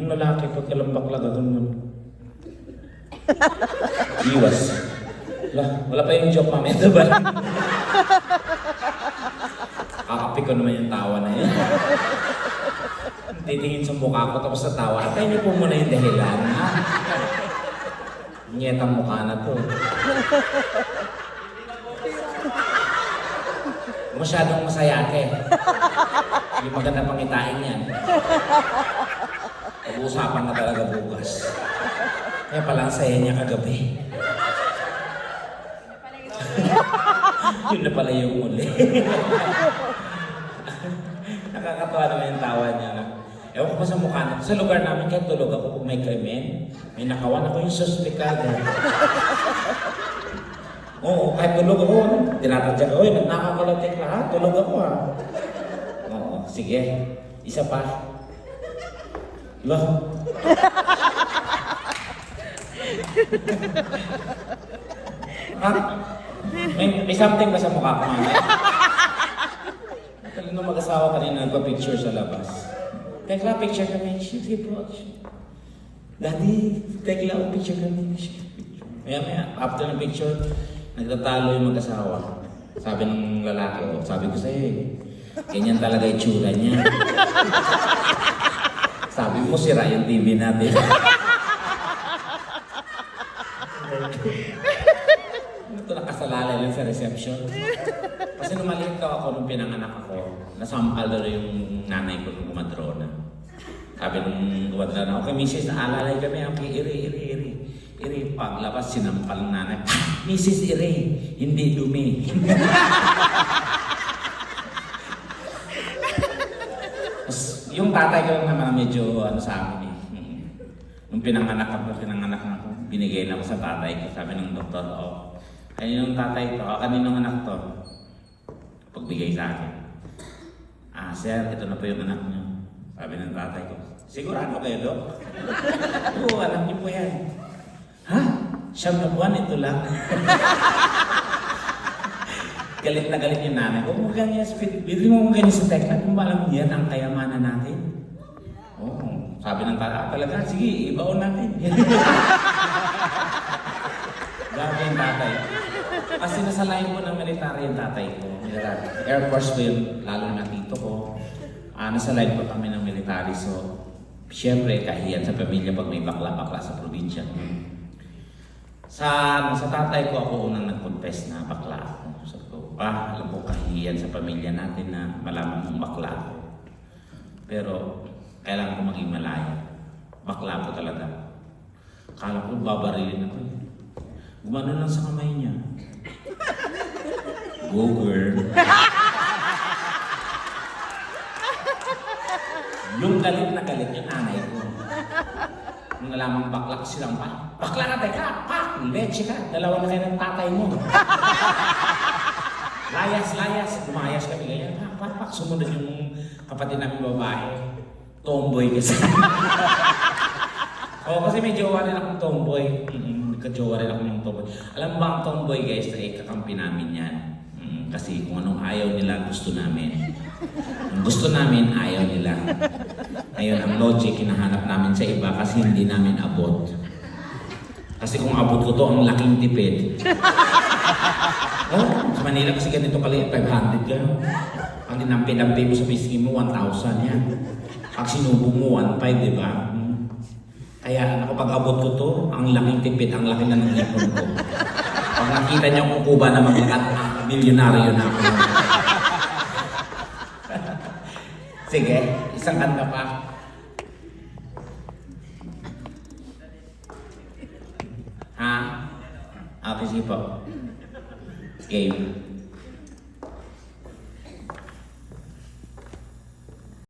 Yung lalaki, pagkalambak lang ganun. Iwas. Wala pa yung joke mamaya, diba? Kakapi ko naman yung tawa na yun. Titingin sa mukha ko tapos sa tawa. Atay niyo po muna yung dahilan. Nyetang mukha na to. Masyadong masayate. Hindi maganda pangitain yan. Pag-uusapan na talaga bukas. Kaya pala ang saya niya kagabi. Yun na pala yung uli. Nakakatawa naman yung tawa niya. Ewan ko pa sa mukha na. Sa lugar namin, kahit tulog ako kung may krimen, may nakawan ako yung suspect agad. Oo, kahit tulog ako, tinatadya ko, nakakalatik lahat, tulog ako Oo, sige. Isa pa. Loh. May something ba sa mukha ko mamaya? Talino mag-asawa kanina nagpa-picture sa labas. Tekla, picture kami. Sige po. Daddy, tekla, picture kami. Maya, after ng picture, nagtatalo yung mag-asawa. Sabi ng lalaki, sabi ko sa'yo ganyan talaga itsura niya. Sabi mo, sira yung TV natin. Ito nakasalalay lang sa reception. Kasi nung maliit ako nung pinanganak ako, nasampal na yung nanay ko nung gumadrona. Sabi nung gumadrona, okay, misis, naalalay kami, okay, iri. Paglabas, sinampal ng nanay, Mrs. Ire, hindi dumi. Yung tatay ko lang naman medyo sa akin Nung pinanganak ako, binigay na ako sa tatay ko. Sabi ng doktor, kaninong tatay to? Kaninong anak to? Pagbigay sa akin. Sir, ito na po yung anak niyo. Sabi ng tatay ko, sigurado kayo, Dok? Oo, anak niyo po yan. Ha? 9 na buwan, ito lang. Galit na galit yung nanay. Huwag mo ganyan, bili mo ganyan sa tekla. Kung ba alam niyan ang kayamanan natin? Sabi ng tatay, talaga, sige, ibaon natin. Grabe yung tatay. Kasi nasalain mo ng military yung tatay ko. Air Force ko yun, lalo na tito ko. Nasalain ko kami ng military. So, siyempre, kahiyan sa pamilya pag may bakla-bakla sa probinsya. Sa tatay ko, ako unang nag-confess na bakla ako. Sabi ko, alam ko kahiyan sa pamilya natin na malaman mong bakla ako. Pero, kailangan ko maging malaya. Bakla ko talaga. Akala ko babarilin ako. Gumano lang sa kamay niya. Go girl. Yung galit na galit yung nanay ko. Nung nalamang bakla ko silang bakla ka, teka, leche ka. Dalawa na kayo ng tatay mo. Layas. Gumayas kami ganyan. Pak, sumunod yung kapatid namin babae. Tomboy kasi. Kasi may jowa rin akong tomboy. Nagka-jowa rin ako ng tomboy. Alam ba ang tomboy guys, ay kakampi namin yan. Kasi kung anong ayaw nila, gusto namin. Ang gusto namin, ayaw nila. Ngayon, ang logic, hinahanap namin sa iba kasi hindi namin abot. Kasi kung abot ko to, ang laking tipid. Sa Manila kasi ganito kaliit, 500 ka. Ang dinampi-dampi mo sa pisngi mo, 1,000 yan. Pag sinubo mo, 1,500, di ba? Kaya pag abot ko to, ang laking tipid, ang laki na ng ipon ko. Pag nakita niyo kung kuba na maglakat, milyonaryo na ako. Sige, isang kanta pa. Okay, sige po. Game.